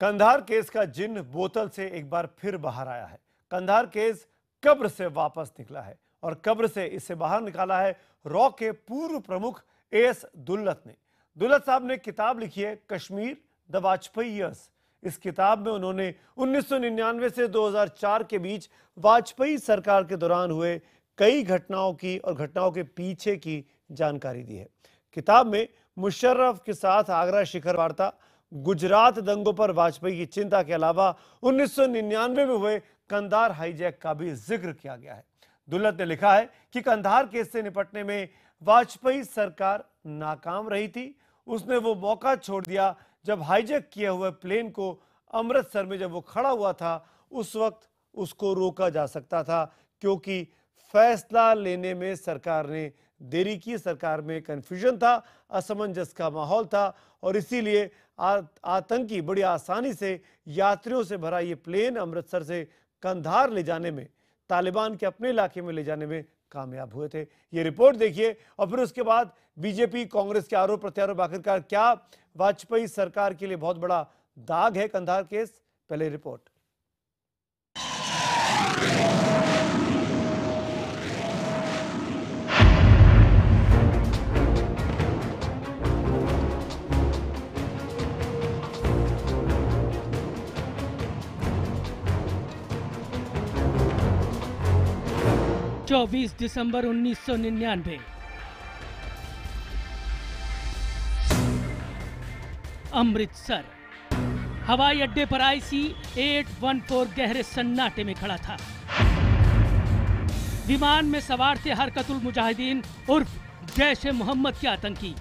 Kandahar case का जिन्न बोतल से एक बार फिर बाहर आया है। कंधार केस कब्र से वापस निकला है और कब्र से इसे बाहर निकाला है रॉ के पूर्व प्रमुख एएस दुल्लत ने। दुल्लत साहब ने किताब लिखी है कश्मीर द वाजपेयी ईयर्स। इस किताब में उन्होंने 1999 से 2004 के बीच वाजपेयी सरकार के दौरान हुए कई घटनाओं की और घटनाओं के पीछे की जानकारी दी है। किताब में मुशर्रफ के साथ आगरा शिखर वार्ता, गुजरात दंगों पर वाजपेयी की चिंता के अलावा 1999 में हुए कंधार हाईजैक का भी जिक्र किया गया है। दुल्लत ने लिखा है कि कंधार केस से निपटने में वाजपेयी सरकार नाकाम रही थी। उसने वो मौका छोड़ दिया जब हाईजैक किए हुए प्लेन को अमृतसर में जब वो खड़ा हुआ था, उस वक्त उसको रोका जा सकता था, क्योंकि फैसला लेने में सरकार ने देरी की। सरकार में कंफ्यूजन था, असमंजस का माहौल था और इसीलिए आतंकी बड़ी आसानी से यात्रियों से भरा ये प्लेन अमृतसर से कंधार ले जाने में, तालिबान के अपने इलाके में ले जाने में कामयाब हुए थे। ये रिपोर्ट देखिए और फिर उसके बाद बीजेपी कांग्रेस के आरोप प्रत्यारोप आखिरकार क्या वाजपेयी सरकार के लिए बहुत बड़ा दाग है कंधार केस। पहले रिपोर्ट। चौबीस दिसंबर 1999 अमृतसर हवाई अड्डे पर IC 814 गहरे सन्नाटे में खड़ा था। विमान में सवार थे हरकतुल मुजाहिदीन उर्फ जैश ए मोहम्मद के आतंकी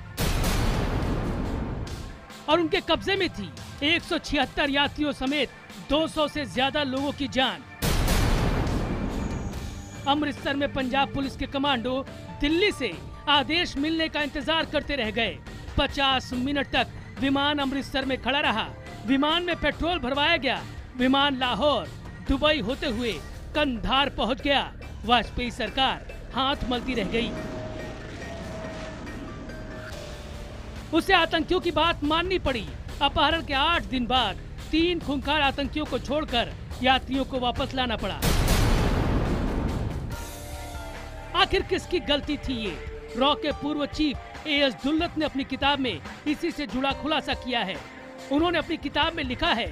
और उनके कब्जे में थी 176 यात्रियों समेत 200 से ज्यादा लोगों की जान। अमृतसर में पंजाब पुलिस के कमांडो दिल्ली से आदेश मिलने का इंतजार करते रह गए। 50 मिनट तक विमान अमृतसर में खड़ा रहा। विमान में पेट्रोल भरवाया गया। विमान लाहौर दुबई होते हुए कंधार पहुंच गया। वाजपेयी सरकार हाथ मलती रह गई। उसे आतंकियों की बात माननी पड़ी। अपहरण के 8 दिन बाद 3 खूंखार आतंकियों को छोड़कर यात्रियों को वापस लाना पड़ा। आखिर किसकी गलती थी ये? रॉ के पूर्व चीफ एएस दुल्लत ने अपनी किताब में इसी से जुड़ा खुलासा किया है। उन्होंने अपनी किताब में लिखा है,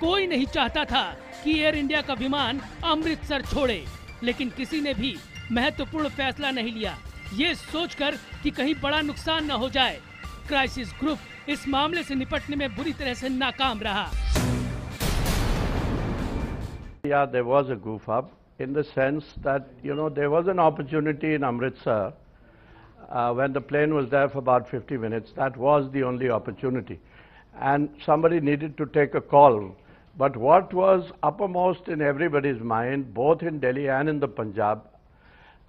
कोई नहीं चाहता था कि एयर इंडिया का विमान अमृतसर छोड़े, लेकिन किसी ने भी महत्वपूर्ण फैसला नहीं लिया, ये सोचकर कि कहीं बड़ा नुकसान न हो जाए। क्राइसिस ग्रुप इस मामले से निपटने में बुरी तरह से नाकाम रहा। Yeah, there was a goof up in the sense that, there was an opportunity in Amritsar when the plane was there for about 50 minutes. That was the only opportunity. And somebody needed to take a call. But what was uppermost in everybody's mind, both in Delhi and in the Punjab,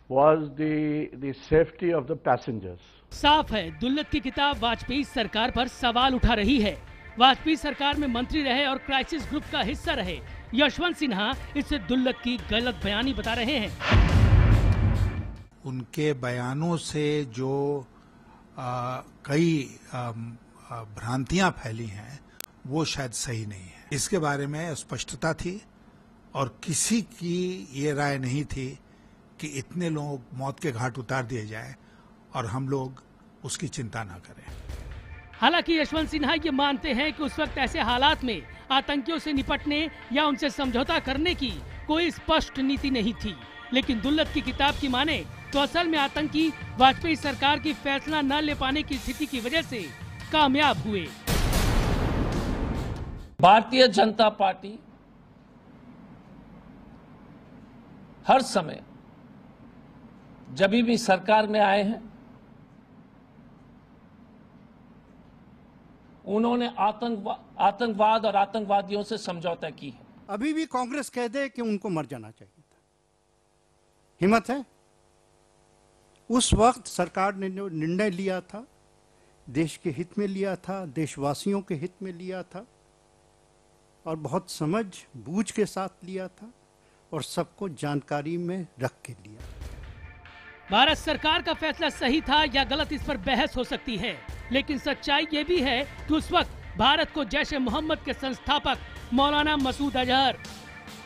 was the safety of the passengers. साफ है, दुल्लत की किताब वाजपेयी सरकार पर सवाल उठा रही है। वाजपेयी सरकार में मंत्री रहे और क्राइसिस ग्रुप का हिस्सा रहे यशवंत सिन्हा इसे दुल्लत की गलत बयानी बता रहे हैं। उनके बयानों से जो कई भ्रांतियां फैली हैं वो शायद सही नहीं है। इसके बारे में स्पष्टता थी और किसी की ये राय नहीं थी कि इतने लोग मौत के घाट उतार दिए जाए और हम लोग उसकी चिंता ना करें। हालांकि यशवंत सिन्हा ये मानते हैं कि उस वक्त ऐसे हालात में आतंकियों से निपटने या उनसे समझौता करने की कोई स्पष्ट नीति नहीं थी, लेकिन दुल्लत की किताब की माने तो असल में आतंकी वाजपेयी सरकार की फैसला न ले पाने की स्थिति की वजह से कामयाब हुए। भारतीय जनता पार्टी हर समय जब भी सरकार में आए हैं, उन्होंने आतंकवाद और आतंकवादियों से समझौता की है। अभी भी कांग्रेस कह दे कि उनको मर जाना चाहिए था, हिम्मत है? उस वक्त सरकार ने जो निर्णय लिया था, देश के हित में लिया था, देशवासियों के हित में लिया था और बहुत समझ बूझ के साथ लिया था और सबको जानकारी में रख के लिया। भारत सरकार का फैसला सही था या गलत, इस पर बहस हो सकती है, लेकिन सच्चाई ये भी है कि उस वक्त भारत को जैश ए मोहम्मद के संस्थापक मौलाना मसूद अजहर,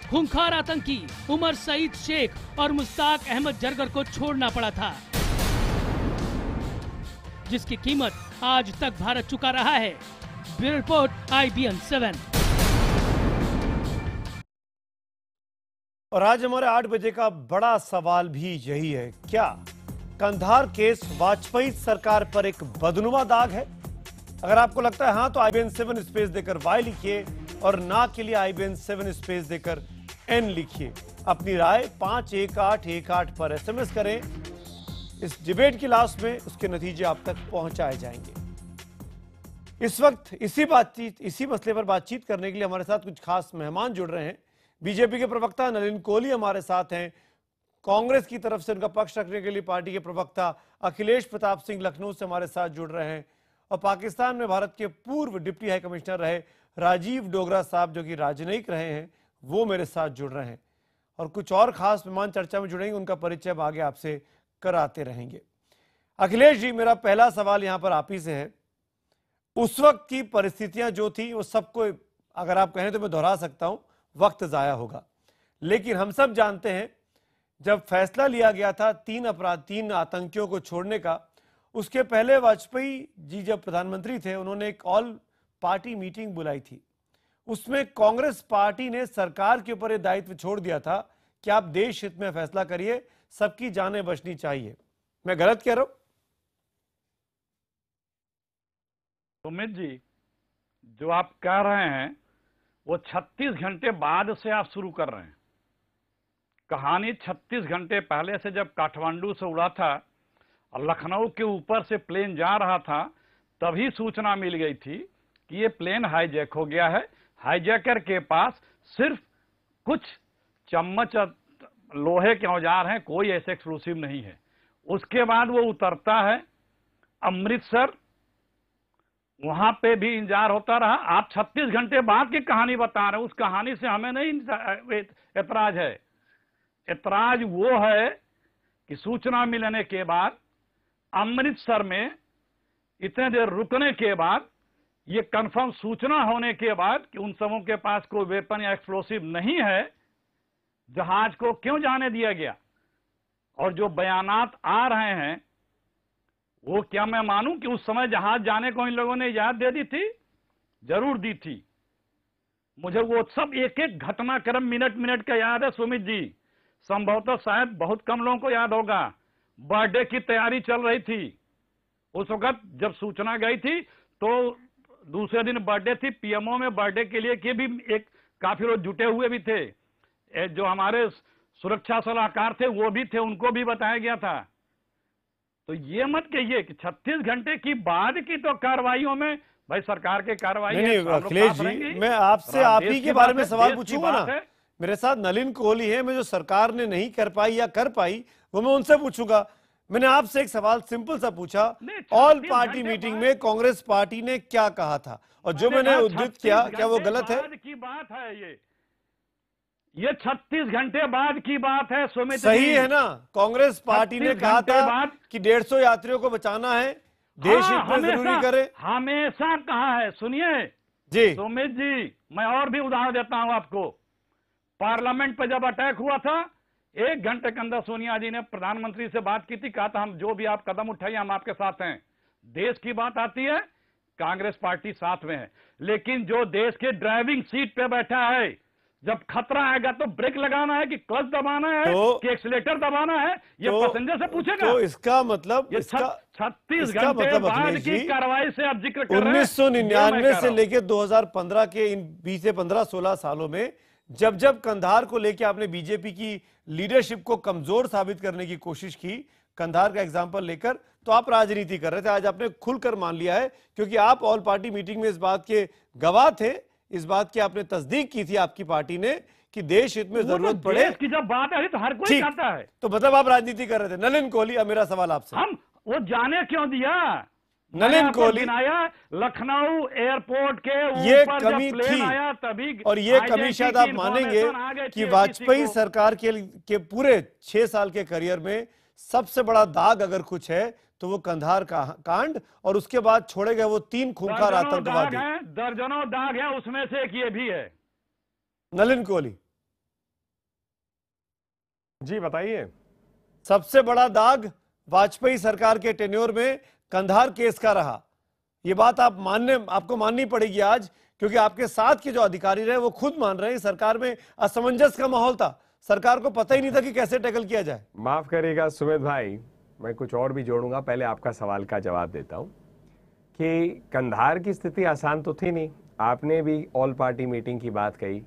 खूंखार आतंकी उमर सईद शेख और मुश्ताक अहमद जरगर को छोड़ना पड़ा था, जिसकी कीमत आज तक भारत चुका रहा है। Bureau report IBN 7। और आज हमारे 8 बजे का बड़ा सवाल भी यही है, क्या कंधार केस वाजपेयी सरकार पर एक बदनुमा दाग है? अगर आपको लगता है हाँ, तो IBN 7 स्पेस देकर Y लिखिए और ना के लिए IBN 7 स्पेस देकर N लिखिए। अपनी राय 51818 पर SMS करें। इस डिबेट की लास्ट में उसके नतीजे आप तक पहुंचाए जाएंगे। इस वक्त इसी मसले पर बातचीत करने के लिए हमारे साथ कुछ खास मेहमान जुड़ रहे हैं। बीजेपी के प्रवक्ता नलिन कोहली हमारे साथ हैं। कांग्रेस की तरफ से उनका पक्ष रखने के लिए पार्टी के प्रवक्ता अखिलेश प्रताप सिंह लखनऊ से हमारे साथ जुड़ रहे हैं। और पाकिस्तान में भारत के पूर्व डिप्टी हाई कमिश्नर रहे राजीव डोगरा साहब, जो कि राजनयिक रहे हैं, वो मेरे साथ जुड़ रहे हैं। और कुछ और खास मेहमान चर्चा में जुड़ेंगे, उनका परिचय हम आगे आपसे कराते रहेंगे। अखिलेश जी, मेरा पहला सवाल यहां पर आप ही से है। उस वक्त की परिस्थितियां जो थी वो सबको अगर आप कहें तो मैं दोहरा सकता हूं, वक्त जाया होगा। लेकिन हम सब जानते हैं जब फैसला लिया गया था 3 आतंकियों को छोड़ने का, उसके पहले वाजपेयी जी जब प्रधानमंत्री थे उन्होंने एक ऑल पार्टी मीटिंग बुलाई थी। उसमें कांग्रेस पार्टी ने सरकार के ऊपर यह दायित्व छोड़ दिया था कि आप देश हित में फैसला करिए, सबकी जानें बचनी चाहिए। मैं गलत कह रहा हूं? सुमित जी, जो आप कह रहे हैं वो 36 घंटे बाद से आप शुरू कर रहे हैं। कहानी 36 घंटे पहले से, जब काठमांडू से उड़ा था और लखनऊ के ऊपर से प्लेन जा रहा था, तभी सूचना मिल गई थी कि ये प्लेन हाईजैक हो गया है। हाईजैकर के पास सिर्फ कुछ चम्मच लोहे के औजार हैं, कोई ऐसे एक्सप्लोसिव नहीं है। उसके बाद वो उतरता है अमृतसर, वहां पे भी इंतजार होता रहा। आप 36 घंटे बाद की कहानी बता रहे हैं, उस कहानी से हमें नहीं एतराज है। एतराज वो है कि सूचना मिलने के बाद अमृतसर में इतने देर रुकने के बाद, ये कंफर्म सूचना होने के बाद कि उन सबों के पास कोई वेपन या एक्सप्लोसिव नहीं है, जहाज को क्यों जाने दिया गया? और जो बयानात आ रहे हैं वो क्या मैं मानूं कि उस समय जहाज जाने को इन लोगों ने इजाजत दे दी थी? जरूर दी थी। मुझे वो सब एक एक घटनाक्रम मिनट का याद है सुमित जी। संभवतः शायद बहुत कम लोगों को याद होगा। बर्थडे की तैयारी चल रही थी उस वक्त जब सूचना गई थी, तो दूसरे दिन बर्थडे थी। पीएमओ में बर्थडे के लिए के भी एक काफी लोग जुटे हुए भी थे। जो हमारे सुरक्षा सलाहकार थे वो भी थे, उनको भी बताया गया था। तो ये मत कहिए कि 36 घंटे की बाद की तो कार्रवाइयों में, भाई सरकार के कार्रवाई नहीं, अखिलेश जी, मैं आपसे आप ही के बारे में सवाल पूछूंगा ना। मेरे साथ नलिन कोहली है, मैं जो सरकार ने नहीं कर पाई या कर पाई वो मैं उनसे पूछूंगा। मैंने आपसे एक सवाल सिंपल सा पूछा, ऑल पार्टी मीटिंग में कांग्रेस पार्टी ने क्या कहा था, और जो मैंने उद्धृत किया क्या वो गलत है? की बात है ये 36 घंटे बाद की बात है सुमित। सही है ना? कांग्रेस पार्टी ने कहा था कि 150 यात्रियों को बचाना है, देश हित में जरूरी करे। हमेशा कहा है। सुनिए जी सुमित जी, मैं और भी उदाहरण देता हूं आपको। पार्लियामेंट पर जब अटैक हुआ था, 1 घंटे के अंदर सोनिया जी ने प्रधानमंत्री से बात की थी, कहा था हम जो भी आप कदम उठाइए हम आपके साथ हैं। देश की बात आती है, कांग्रेस पार्टी साथ में है। लेकिन जो देश के ड्राइविंग सीट पे बैठा है, जब खतरा आएगा तो ब्रेक लगाना है कि क्लच दबाना है कि एक्सीलेटर दबाना है, ये पैसेंजर से पूछेगा। तो इसका मतलब 36 घंटे बाद की कार्रवाई से आप जिक्र कर रहे हैं। 1999 से लेकर 2015 के इन 20 से 15-16 सालों में जब जब कंधार को लेकर आपने बीजेपी की लीडरशिप को कमजोर साबित करने की कोशिश की, कंधार का एग्जाम्पल लेकर, तो आप राजनीति कर रहे थे। आज आपने खुलकर मान लिया है, क्योंकि आप ऑल पार्टी मीटिंग में इस बात के गवाह थे, इस बात की आपने तस्दीक की थी आपकी पार्टी ने कि देश हित में जरूरत पड़े। देश की जब बात है तो हर कोई चाहता है। तो मतलब आप राजनीति कर रहे थे। नलिन कोहली, अब मेरा सवाल आपसे, हम वो जाने क्यों दिया? नलिन कोहली, लखनऊ एयरपोर्ट के ये ऊपर कमी जब प्लेन थी, आया तभी, और ये कमी शायद आप मानेंगे कि वाजपेयी सरकार के पूरे 6 साल के करियर में सबसे बड़ा दाग अगर कुछ है तो वो कंधार का कांड और उसके बाद छोड़े गए वो 3 खूंखार आतंकवादी। दर्जनों दाग हैं, उसमें से एक ये भी है। नलिन कोहली जी बताइए। सबसे बड़ा दाग वाजपेयी सरकार के टेन्योर में कंधार केस का रहा। ये बात आपको माननी पड़ेगी आज, क्योंकि आपके साथ के जो अधिकारी रहे वो खुद मान रहे हैं सरकार में असमंजस का माहौल था, सरकार को पता ही नहीं था कि कैसे टैकल किया जाए। माफ करिएगा सुमित भाई, मैं कुछ और भी जोड़ूंगा। पहले आपका सवाल का जवाब देता हूं कि कंधार की स्थिति आसान तो थी नहीं। आपने भी ऑल पार्टी मीटिंग की बात कही,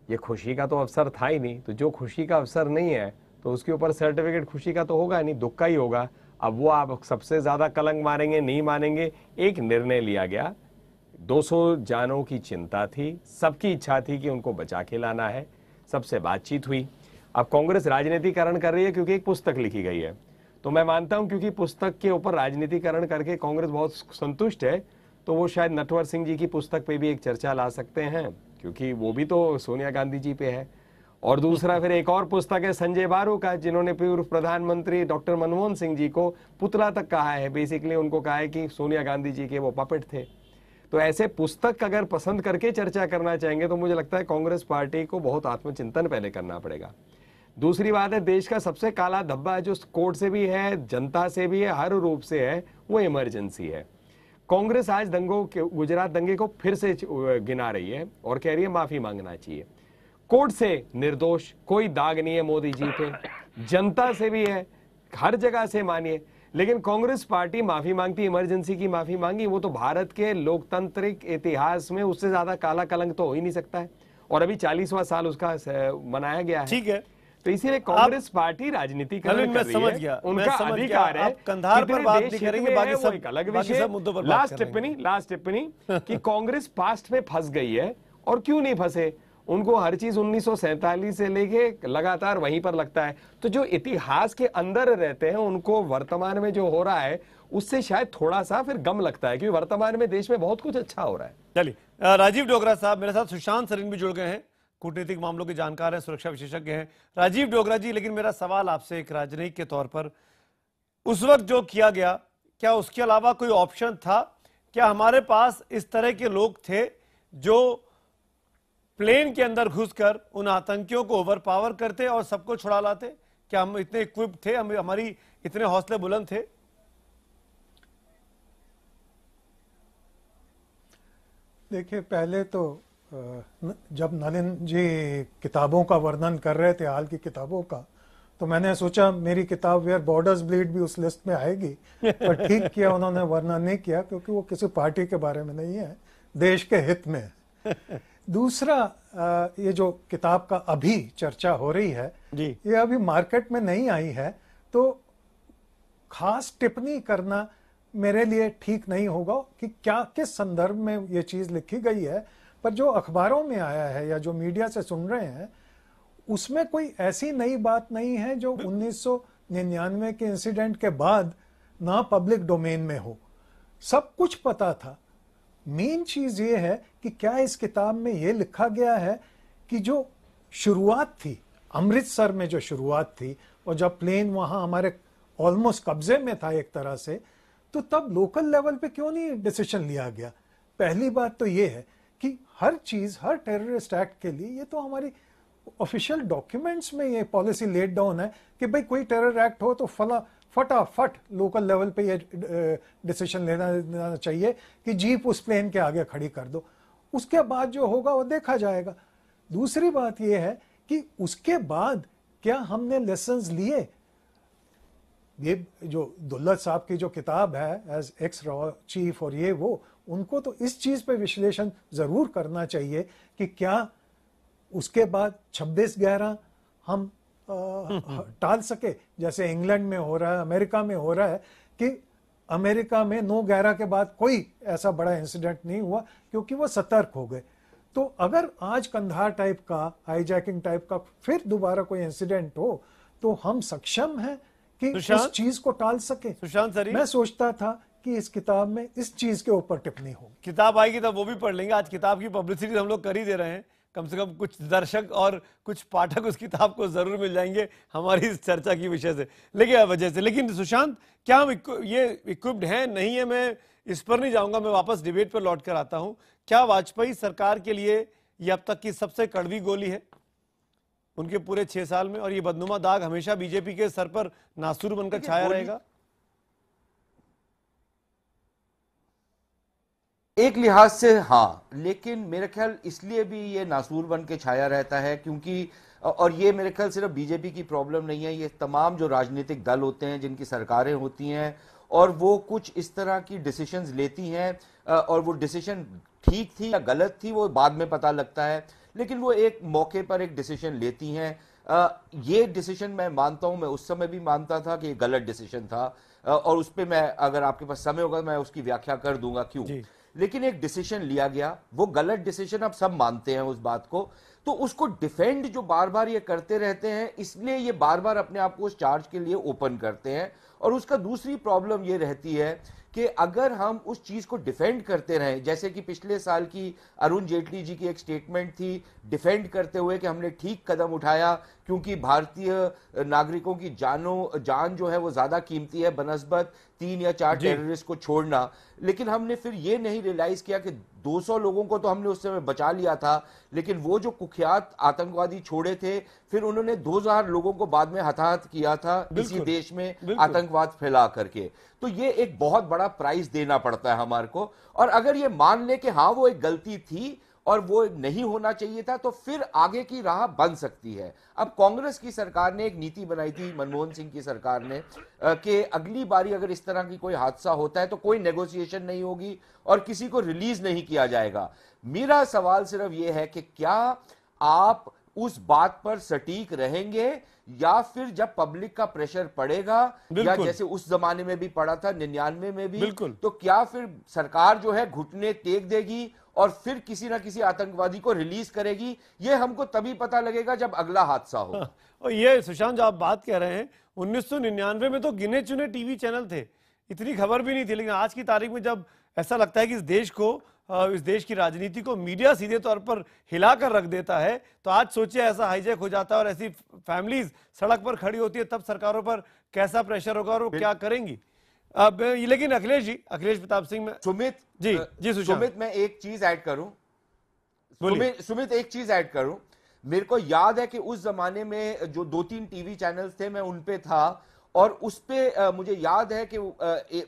ये खुशी का तो अवसर था ही नहीं, तो जो खुशी का अवसर नहीं है तो उसके ऊपर सर्टिफिकेट खुशी का तो होगा नहीं, दुख का ही होगा। अब वो आप सबसे ज्यादा कलंक मारेंगे, नहीं मानेंगे। एक निर्णय लिया गया, 200 जानों की चिंता थी, सबकी इच्छा थी कि उनको बचा के लाना है, सबसे बातचीत हुई। अब कांग्रेस राजनीतिकरण कर रही है क्योंकि एक पुस्तक लिखी गई है, तो मैं मानता हूं क्योंकि पुस्तक के ऊपर राजनीतिकरण करके कांग्रेस बहुत संतुष्ट है, तो वो शायद नटवर सिंह जी की पुस्तक पे भी एक चर्चा ला सकते हैं, क्योंकि वो भी तो सोनिया गांधी जी पे है। और दूसरा फिर एक और पुस्तक है संजय बारू का, जिन्होंने पूर्व प्रधानमंत्री डॉक्टर मनमोहन सिंह जी को पुतला तक कहा है, बेसिकली उनको कहा है कि सोनिया गांधी जी के वो पपेट थे। तो ऐसे पुस्तक अगर पसंद करके चर्चा करना चाहेंगे तो मुझे लगता है कांग्रेस पार्टी को बहुत आत्मचिंतन पहले करना पड़ेगा। दूसरी बात है, देश का सबसे काला धब्बा जो कोर्ट से भी है, जनता से भी है, हर रूप से है, वो इमरजेंसी है। कांग्रेस आज गुजरात दंगे को फिर से गिना रही है और कह रही है माफी मांगना चाहिए। कोर्ट से निर्दोष, कोई दाग नहीं है मोदी जी पे, जनता से भी है, हर जगह से मानिए, लेकिन कांग्रेस पार्टी माफी मांगती, इमरजेंसी की माफी मांगी। वो तो भारत के लोकतांत्रिक इतिहास में उससे ज्यादा काला कलंक तो हो ही नहीं सकता है, और अभी 40वां साल उसका मनाया गया है। ठीक है, तो इसीलिए कांग्रेस पार्टी राजनीतिकरण कर रही है, उनका अधिकार है। कंधार पर बात नहीं करेंगे, बाकी सब एक अलग विषय। लास्ट टिप्पणी कि कांग्रेस पास्ट में फंस गई है, और क्यों नहीं फंसे, उनको हर चीज 1947 से लेके लगातार वहीं पर लगता है। तो जो इतिहास के अंदर रहते हैं उनको वर्तमान में जो हो रहा है उससे शायद थोड़ा सा फिर गम लगता है, क्योंकि वर्तमान में देश में बहुत कुछ अच्छा हो रहा है। चलिए, राजीव डोगरा साहब मेरे साथ, सुशांत सरीन भी जुड़ गए हैं, कूटनीतिक मामलों के जानकार हैं, सुरक्षा विशेषज्ञ हैं। राजीव डोगरा जी, लेकिन मेरा सवाल आपसे एक राजनयिक के तौर पर, उस वक्त जो किया गया, क्या उसके अलावा कोई ऑप्शन था? क्या हमारे पास इस तरह के लोग थे जो प्लेन के अंदर घुसकर उन आतंकियों को ओवरपावर करते और सबको छुड़ा लाते? क्या हम इतने इक्विप्ड थे, हमारी इतने हौसले बुलंद थे? देखिए, पहले तो जब नलिन जी किताबों का वर्णन कर रहे थे, हाल की किताबों का, तो मैंने सोचा मेरी किताब वेयर बॉर्डर्स ब्लीड भी उस लिस्ट में आएगी, पर ठीक किया उन्होंने वर्णन नहीं किया, क्योंकि वो किसी पार्टी के बारे में नहीं है, देश के हित में है। दूसरा, ये जो किताब का अभी चर्चा हो रही है जी, ये अभी मार्केट में नहीं आई है, तो खास टिप्पणी करना मेरे लिए ठीक नहीं होगा कि क्या किस संदर्भ में ये चीज लिखी गई है। पर जो अखबारों में आया है या जो मीडिया से सुन रहे हैं, उसमें कोई ऐसी नई बात नहीं है जो 1999 के इंसिडेंट के बाद ना पब्लिक डोमेन में हो। सब कुछ पता था। मेन चीज ये है कि क्या इस किताब में ये लिखा गया है कि जो शुरुआत थी, अमृतसर में जो शुरुआत थी, और जब प्लेन वहां हमारे ऑलमोस्ट कब्जे में था एक तरह से, तो तब लोकल लेवल पे क्यों नहीं डिसीजन लिया गया? पहली बात तो ये है कि हर चीज, हर टेररिस्ट एक्ट के लिए, ये तो हमारी ऑफिशियल डॉक्यूमेंट्स में ये पॉलिसी लेड डाउन है कि भाई कोई टेरर एक्ट हो तो फटाफट लोकल लेवल पे ये डिसीजन लेना चाहिए कि जीप उस प्लेन के आगे खड़ी कर दो, उसके बाद जो होगा वो देखा जाएगा। दूसरी बात ये है कि उसके बाद क्या हमने लेसन्स लिए? ये जो दुल्लत साहब की जो किताब है एज एक्स रॉ चीफ और ये वो, उनको तो इस चीज पे विश्लेषण जरूर करना चाहिए कि क्या उसके बाद 26/11 हम टाल सके, जैसे इंग्लैंड में हो रहा है, अमेरिका में हो रहा है, कि अमेरिका में 9/11 के बाद कोई ऐसा बड़ा इंसिडेंट नहीं हुआ क्योंकि वो सतर्क हो गए। तो अगर आज कंधार टाइप का, हाईजैकिंग टाइप का फिर दोबारा कोई इंसिडेंट हो, तो हम सक्षम हैं कि इस चीज को टाल सके। सुशांत सरी, मैं सोचता था कि इस किताब में इस चीज के ऊपर टिप्पणी होगी। किताब आएगी तब वो भी पढ़ लेंगे। आज किताब की पब्लिसिटी हम लोग कर ही दे रहे हैं। कम से कम कुछ दर्शक और कुछ पाठक उस किताब को जरूर मिल जाएंगे हमारी इस चर्चा की विषय से वजह से। लेकिन सुशांत, क्या हम ये इक्विप्ड हैं नहीं है, मैं इस पर नहीं जाऊंगा, मैं वापस डिबेट पर लौट कर आता हूं। क्या वाजपेयी सरकार के लिए ये अब तक की सबसे कड़वी गोली है उनके पूरे 6 साल में, और ये बदनुमा दाग हमेशा बीजेपी के सर पर नासूर बनकर छाया रहेगा? एक लिहाज से हाँ, लेकिन मेरे ख्याल इसलिए भी ये नासूर बन के छाया रहता है क्योंकि, और ये मेरे ख्याल सिर्फ बीजेपी की प्रॉब्लम नहीं है, ये तमाम जो राजनीतिक दल होते हैं जिनकी सरकारें होती हैं और वो कुछ इस तरह की डिसीजंस लेती हैं, और वो डिसीजन ठीक थी या गलत थी वो बाद में पता लगता है, लेकिन वो एक मौके पर एक डिसीजन लेती हैं। ये डिसीजन मैं मानता हूं, मैं उस समय भी मानता था कि गलत डिसीजन था, और उस पर मैं, अगर आपके पास समय होगा मैं उसकी व्याख्या कर दूंगा क्यों। लेकिन एक डिसीजन लिया गया, वो गलत डिसीजन, अब सब मानते हैं उस बात को, तो उसको डिफेंड जो बार बार ये करते रहते हैं, इसलिए ये बार बार अपने आप को उस चार्ज के लिए ओपन करते हैं। और उसका दूसरी प्रॉब्लम ये रहती है कि अगर हम उस चीज को डिफेंड करते रहें, जैसे कि पिछले साल की अरुण जेटली जी की एक स्टेटमेंट थी डिफेंड करते हुए कि हमने ठीक कदम उठाया क्योंकि भारतीय नागरिकों की जान जो है वो ज्यादा कीमती है बनस्बत 3 या 4 टेररिस्ट को छोड़ना, लेकिन हमने फिर ये नहीं रियलाइज किया कि 200 लोगों को तो हमने उस समय बचा लिया था, लेकिन वो जो कुख्यात आतंकवादी छोड़े थे फिर उन्होंने 2000 लोगों को बाद में हताहत किया था इसी देश में आतंकवाद फैला करके। तो ये एक बहुत बड़ा प्राइस देना पड़ता है हमारे को, और अगर ये मान ले कि हाँ वो एक गलती थी और वो नहीं होना चाहिए था तो फिर आगे की राह बन सकती है। अब कांग्रेस की सरकार ने एक नीति बनाई थी, मनमोहन सिंह की सरकार ने, कि अगली बारी अगर इस तरह की कोई हादसा होता है तो कोई नेगोशिएशन नहीं होगी और किसी को रिलीज नहीं किया जाएगा। मेरा सवाल सिर्फ ये है कि क्या आप उस बात पर सटीक रहेंगे या फिर जब पब्लिक का प्रेशर पड़ेगा, या जैसे उस जमाने में भी पड़ा था 99 में भी, तो क्या फिर सरकार जो है घुटने टेक देगी और फिर किसी ना किसी आतंकवादी को रिलीज करेगी? ये हमको तभी पता लगेगा जब अगला हादसा हो। और ये सुशांत जो आप बात कह रहे हैं, 1999 में तो गिने चुने टीवी चैनल थे, इतनी खबर भी नहीं थी, लेकिन आज की तारीख में जब ऐसा लगता है कि इस देश की राजनीति को मीडिया सीधे तौर पर हिलाकर रख देता है, तो आज सोचिए ऐसा हाईजैक हो जाता है और ऐसी फैमिलीज सड़क पर खड़ी होती है, तब सरकारों पर कैसा प्रेशर होगा और वो क्या करेंगी। अब लेकिन अखिलेश प्रताप सिंह में सुमित सुमित मैं एक चीज ऐड करूं, सुमित एक चीज ऐड करूं, मेरे को याद है कि उस जमाने में जो 2-3 टीवी चैनल्स थे मैं उन पे था, और उस पे मुझे याद है कि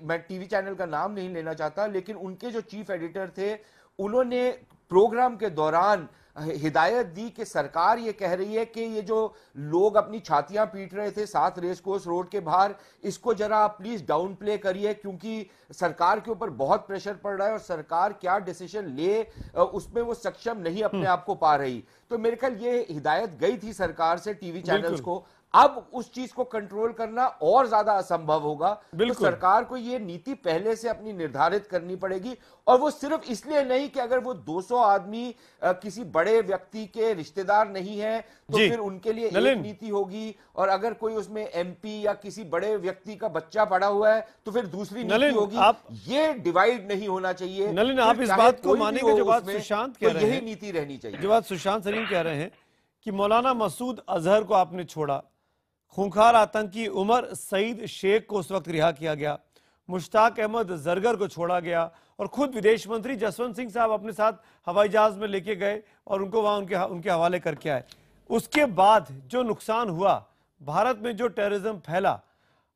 मैं टीवी चैनल का नाम नहीं लेना चाहता, लेकिन उनके जो चीफ एडिटर थे उन्होंने प्रोग्राम के दौरान हिदायत दी कि सरकार ये कह रही है कि ये जो लोग अपनी छातियां पीट रहे थे 7 रेस कोर्स रोड के बाहर, इसको जरा आप प्लीज डाउन प्ले करिए क्योंकि सरकार के ऊपर बहुत प्रेशर पड़ रहा है और सरकार क्या डिसीजन ले उसमें वो सक्षम नहीं अपने आप को पा रही। तो मेरे ख्याल ये हिदायत गई थी सरकार से टीवी चैनल्स को। अब उस चीज को कंट्रोल करना और ज्यादा असंभव होगा, तो सरकार को ये नीति पहले से अपनी निर्धारित करनी पड़ेगी, और वो सिर्फ इसलिए नहीं कि अगर वो 200 आदमी किसी बड़े व्यक्ति के रिश्तेदार नहीं है तो फिर उनके लिए एक नीति होगी, और अगर कोई उसमें एमपी या किसी बड़े व्यक्ति का बच्चा पड़ा हुआ है तो फिर दूसरी नीति होगी। ये डिवाइड नहीं होना चाहिए। नलिन, आप इस बात को मानेंगे जो बात सुशांत कह रहे हैं, यही नीति रहनी चाहिए। जो बात सुशांत सलीम कह रहे हैं कि मौलाना मसूद अजहर को आपने छोड़ा, खूंखार आतंकी उमर सईद शेख को उस वक्त रिहा किया गया, मुश्ताक अहमद जरगर को छोड़ा गया, और खुद विदेश मंत्री जसवंत सिंह साहब अपने साथ हवाई जहाज में लेके गए और उनको वहां उनके हवाले करके आए। उसके बाद जो नुकसान हुआ, भारत में जो टेररिज्म फैला,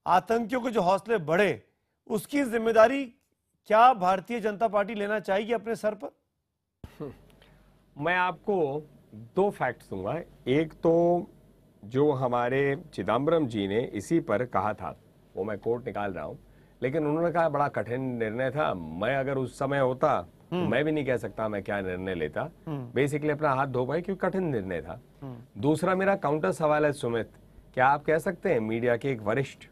आतंकियों के जो हौसले बढ़े, उसकी जिम्मेदारी क्या भारतीय जनता पार्टी लेना चाहेगी अपने सर पर? मैं आपको 2 फैक्ट्स दूंगा। एक तो जो हमारे चिदम्बरम जी ने इसी पर कहा था, वो मैं कोट निकाल रहा हूं, लेकिन उन्होंने कहा बड़ा कठिन निर्णय था, मैं अगर उस समय होता तो मैं भी नहीं कह सकता मैं क्या निर्णय लेता, बेसिकली अपना हाथ धो पाए क्योंकि कठिन निर्णय था। दूसरा मेरा काउंटर सवाल है सुमित, क्या आप कह सकते हैं मीडिया के एक वरिष्ठ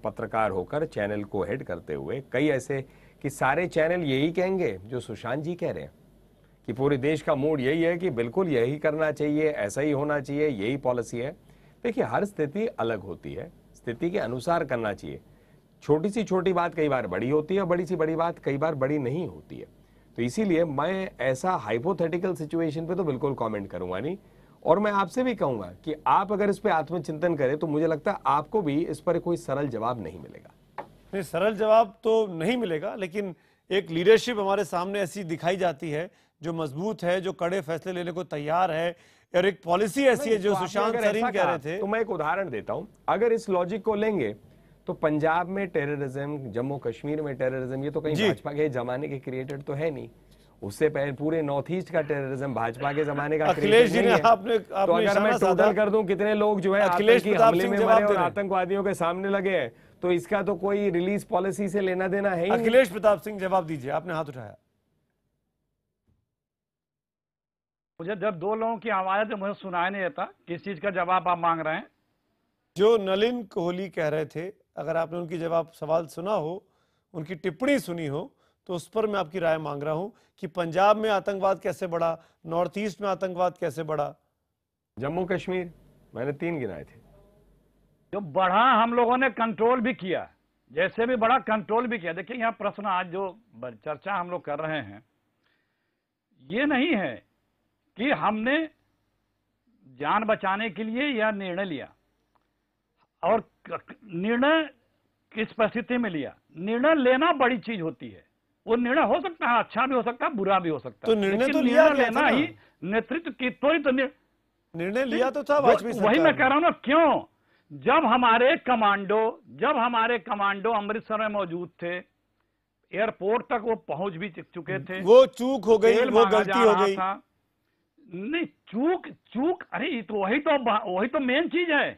पत्रकार होकर चैनल को हेड करते हुए कई ऐसे कि सारे चैनल यही कहेंगे जो सुशांत जी कह रहे हैं कि पूरे देश का मूड यही है कि बिल्कुल यही करना चाहिए, ऐसा ही होना चाहिए, यही पॉलिसी है? देखिए, हर स्थिति अलग होती है, स्थिति के अनुसार करना चाहिए। छोटी सी छोटी बात कई बार बड़ी होती है, बड़ी सी बड़ी बात कई बार बड़ी नहीं होती है। तो इसीलिए मैं ऐसा हाइपोथेटिकल सिचुएशन पे तो बिल्कुल कमेंट करूंगा नहीं। और मैं आपसे भी कहूंगा कि आप अगर इस पे आत्मचिंतन करें तो मुझे लगता है आपको भी इस पर कोई सरल जवाब नहीं मिलेगा। नहीं, सरल जवाब तो नहीं मिलेगा, लेकिन एक लीडरशिप हमारे सामने ऐसी दिखाई जाती है जो मजबूत है, जो कड़े फैसले लेने को तैयार है, और एक पॉलिसी ऐसी है जो तो सुशांत आपने अगर सरीन ऐसा कह कहा, रहे थे। तो मैं एक उदाहरण देता हूं। अगर इस लॉजिक को लेंगे तो पंजाब में टेररिज्म, जम्मू कश्मीर में टेररिज्म, ये तो कहीं भाजपा के जमाने के क्रिएटेड तो है नहीं। उससे पहले पूरे नॉर्थ ईस्ट का टेररिज्म भाजपा के जमाने का अखिलेश जी ने आपने तो अगर मैं टोटल कर दूं कितने लोग जो है अखिलेश आतंकी हमले में मरे और आतंकवादियों के सामने लगे हैं, तो इसका तो कोई रिलीज पॉलिसी से लेना देना है ही नहीं। अखिलेश प्रताप सिंह जवाब दीजिए, आपने हाथ उठाया। मुझे जब दो लोगों की आवाज है तो मुझे सुनाई नहीं देता किस चीज का जवाब आप मांग रहे हैं। जो नलिन कोहली कह रहे थे, अगर आपने उनकी जवाब सवाल सुना हो, उनकी टिप्पणी सुनी हो, तो उस पर मैं आपकी राय मांग रहा हूं कि पंजाब में आतंकवाद कैसे बढ़ा, नॉर्थ ईस्ट में आतंकवाद कैसे बढ़ा। जम्मू कश्मीर मैंने 3 गिनाए थे। जो बढ़ा हम लोगों ने कंट्रोल भी किया, जैसे भी बड़ा कंट्रोल भी किया। देखिए यहाँ प्रश्न आज जो चर्चा हम लोग कर रहे हैं, ये नहीं है कि हमने जान बचाने के लिए यह निर्णय लिया, और निर्णय किस परिस्थिति में लिया। निर्णय लेना बड़ी चीज होती है। वो निर्णय हो सकता है अच्छा भी हो सकता है, बुरा भी हो सकता है, तो निर्णय तो लिया लेना ही नेतृत्व की तो ही तो निर्णय लिया तो था वाजपेयी सरकार। वही मैं कह रहा हूं ना, क्यों जब हमारे कमांडो अमृतसर में मौजूद थे, एयरपोर्ट तक वो पहुंच भी चुके थे, वो चूक हो गई, वो गलती हो गई। नहीं, चूक अरे तो वही तो मेन चीज है।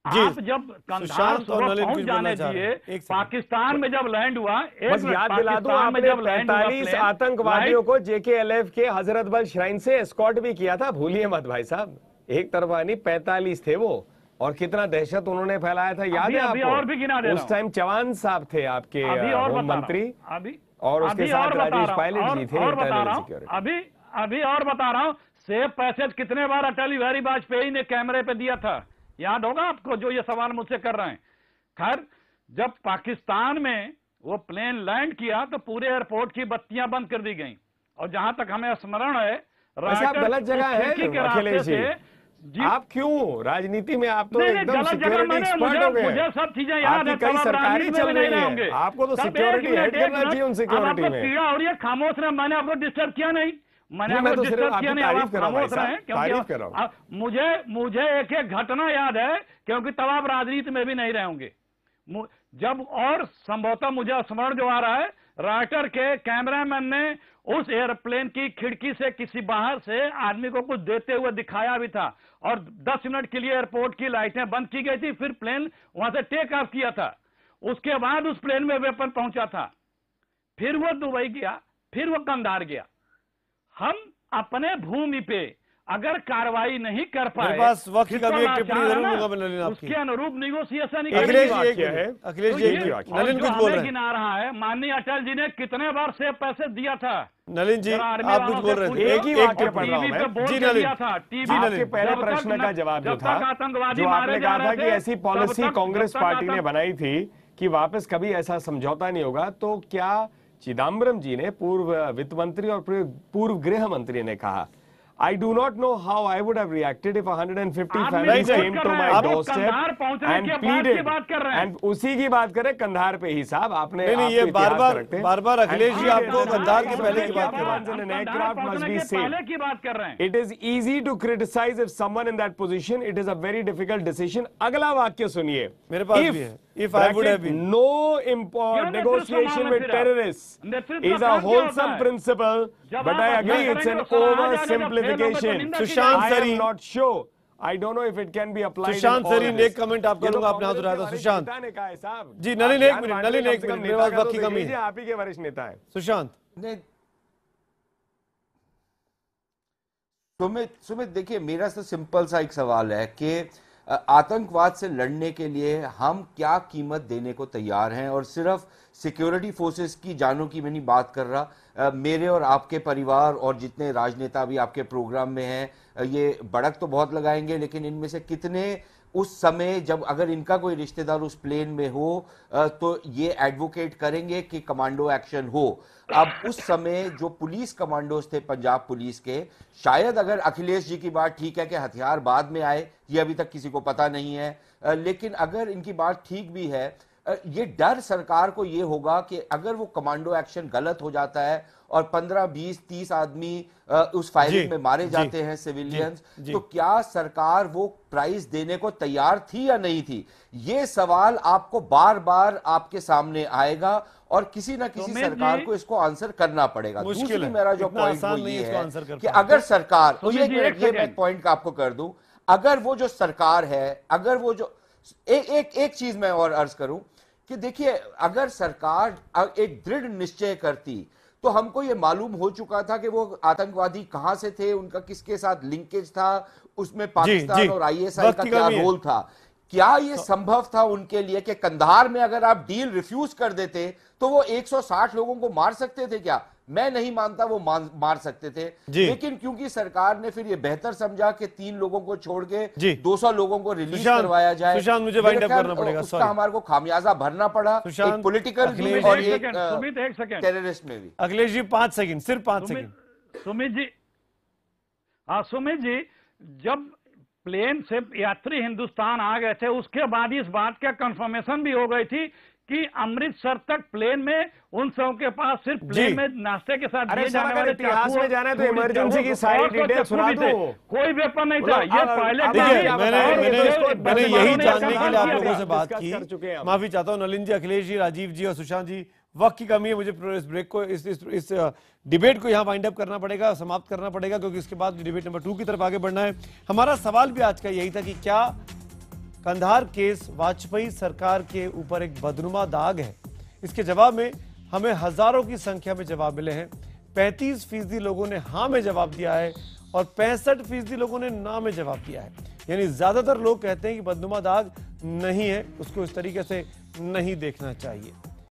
आप जब कंधार पहुंच जाने दिए, पाकिस्तान में जब लैंड हुआ, बस याद दिला दूं, आपने 45 आतंकवादियों को JKLF के हजरत बल श्राइन से एस्कॉर्ट भी किया था, भूलिए मत भाई साहब। एक तरफा नहीं, 45 थे वो, और कितना दहशत उन्होंने फैलाया था, याद है आपको? और भी गिना दे उस टाइम चौहान साहब थे आपके होम मंत्री, और उसके साथ राजेश पायलट जी थे इंटरनल सिक्योरिटी। अभी और बता रहा हूं, सेफ पैसेज कितने बार अटल बिहारी वाजपेयी ने कैमरे पे दिया था, याद होगा आपको जो ये सवाल मुझसे कर रहे हैं। खैर, जब पाकिस्तान में वो प्लेन लैंड किया तो पूरे एयरपोर्ट की बत्तियां बंद कर दी गईं, और जहां तक हमें स्मरण है, आप गलत जगह है अखिलेश जी। आप क्यों राजनीति में, आप तो एकदम सिक्योरिटी एक्सपर्ट हो गए। मुझे सब चीजें याद है, कई सरकारी चल रही है, आपको तो सिक्योरिटी हेड करना चाहिए उन सिक्योरिटी में। पीड़ा हो रही है, खामोश रहे, मैंने आपको डिस्टर्ब किया नहीं, मैंने आपको डिस्टर्ब किया नहीं, आप खामोश रहे, क्योंकि मुझे एक एक घटना याद है, क्योंकि तब आप राजनीति में भी नहीं रहे होंगे जब, और संभवतः मुझे स्मरण जो आ रहा है, राइटर के कैमरामैन ने उस एयरप्लेन की खिड़की से किसी बाहर से आदमी को कुछ देते हुए दिखाया भी था, और 10 मिनट के लिए एयरपोर्ट की लाइटें बंद की गई थी, फिर प्लेन वहां से टेक ऑफ किया था। उसके बाद उस प्लेन में वेपन पहुंचा था, फिर वो दुबई गया, फिर वो कंधार गया। हम अपने भूमि पे अगर कार्रवाई नहीं कर पाए, उसके अनुरूप निगोसिएशन अखिलेश जी नलिन कुछ बोल रहे हैं। गिना रहा है, माननीय अटल जी ने कितने बार सेफ पैसे दिया था। नलिन जी आप कुछ बोल रहे थे, एक ही वाक्य पढ़ रहा हूं मैं। जी नलिन, आपके पहले प्रश्न का जवाब जो था, जो आपने कहा था कि ऐसी पॉलिसी कांग्रेस पार्टी ने बनाई थी कि वापस कभी ऐसा समझौता नहीं होगा, तो क्या चिदम्बरम जी ने, पूर्व वित्त मंत्री और पूर्व गृह मंत्री ने कहा, I do not know how I would have reacted if 150 families came to my doorstep and pleaded, and उसी की बात करें कंधार पे ही साहब, आपने नहीं ये बार-बार अखिलेश जी आपको कंधार के पहले की बात कर रहे हैं। It is easy to criticize if someone in that position, it is a very difficult decision। अगला वाक्य सुनिए, मेरे पास भी है, if I would have been, no negotiation with terrorists is a wholesome principle, but I agree it's an oversimplification। Sushant Sarin, not sure, I don't know if it can be applied। Sushant Sarin, एक comment आप करूंगा, आपने हाथ उठाया था सुशांत जी। नलिन एक मिनट, मेरे पास वक्त की कमी है, आप ही के वरिष्ठ नेता है सुशांत। सुमित देखिए, मेरा तो सिंपल सा एक सवाल है कि आतंकवाद से लड़ने के लिए हम क्या कीमत देने को तैयार हैं, और सिर्फ सिक्योरिटी फोर्सेस की जानों की मैं नहीं बात कर रहा, मेरे और आपके परिवार और जितने राजनेता भी आपके प्रोग्राम में हैं, ये बड़क तो बहुत लगाएंगे, लेकिन इनमें से कितने उस समय जब अगर इनका कोई रिश्तेदार उस प्लेन में हो तो ये एडवोकेट करेंगे कि कमांडो एक्शन हो। अब उस समय जो पुलिस कमांडोज थे पंजाब पुलिस के, शायद अगर अखिलेश जी की बात ठीक है कि हथियार बाद में आए, ये अभी तक किसी को पता नहीं है, लेकिन अगर इनकी बात ठीक भी है, ये डर सरकार को ये होगा कि अगर वो कमांडो एक्शन गलत हो जाता है और 15, 20, 30 आदमी उस फायरिंग में मारे जाते हैं सिविलियंस, तो क्या सरकार वो प्राइस देने को तैयार थी या नहीं थी? ये सवाल आपको बार बार आपके सामने आएगा और किसी ना किसी सरकार को इसको आंसर करना पड़ेगा। दूसरी मेरा जो पॉइंट वो ये है कि अगर सरकार, तो ये मैं पॉइंट आपको कर दूं, अगर वो जो सरकार है, अगर वो जो एक चीज मैं और अर्ज करूं कि देखिए, अगर सरकार एक दृढ़ निश्चय करती तो हमको ये मालूम हो चुका था कि वो आतंकवादी कहां से थे, उनका किसके साथ लिंकेज था, उसमें पाकिस्तान और आईएसआई का क्या रोल था। क्या ये संभव था उनके लिए कि कंधार में अगर आप डील रिफ्यूज कर देते तो वो 160 लोगों को मार सकते थे? क्या मैं नहीं मानता वो मार सकते थे, लेकिन क्योंकि सरकार ने फिर ये बेहतर समझा कि 3 लोगों को छोड़ के 200 लोगों को रिलीज करवाया जाए, सुशांत मुझे वाइंड अप करना पड़ेगा, उसका हमारे को खामियाजा भरना पड़ा, एक पॉलिटिकल भी और एक टेररिस्ट में भी। अखिलेश जी 5 सेकंड, सिर्फ 5 सेकंड। सुमित जी, हाँ सुमित जी, जब प्लेन से यात्री हिंदुस्तान आ गए थे उसके बाद इस बात का कंफर्मेशन भी हो गई थी कि अमृतसर तक प्लेन में उन सबों के पास सिर्फ प्लेन में नाश्ते के साथ दिए जाने वाले इतिहास में जाना है तो इमरजेंसी की सारी डिटेल सुना दो। कोई वेपन नहीं था, ये पायलट। मैंने यही जानने के लिए आप लोगों से बात की। माफी चाहता हूँ नलिन जी, अखिलेश जी, राजीव जी और सुशांत जी, वक्त की कमी है, मुझे इस ब्रेक को इस डिबेट को यहाँ वाइंड अप करना पड़ेगा, समाप्त करना पड़ेगा, क्योंकि इसके बाद डिबेट नंबर 2 की तरफ आगे बढ़ना है। हमारा सवाल भी आज का यही था कि क्या कंधार केस वाजपेयी सरकार के ऊपर एक बदनुमा दाग है? इसके जवाब में हमें हजारों की संख्या में जवाब मिले हैं। 35% लोगों ने हाँ में जवाब दिया है और 65% लोगों ने ना में जवाब दिया है। यानी ज्यादातर लोग कहते हैं कि बदनुमा दाग नहीं है, उसको इस तरीके से नहीं देखना चाहिए।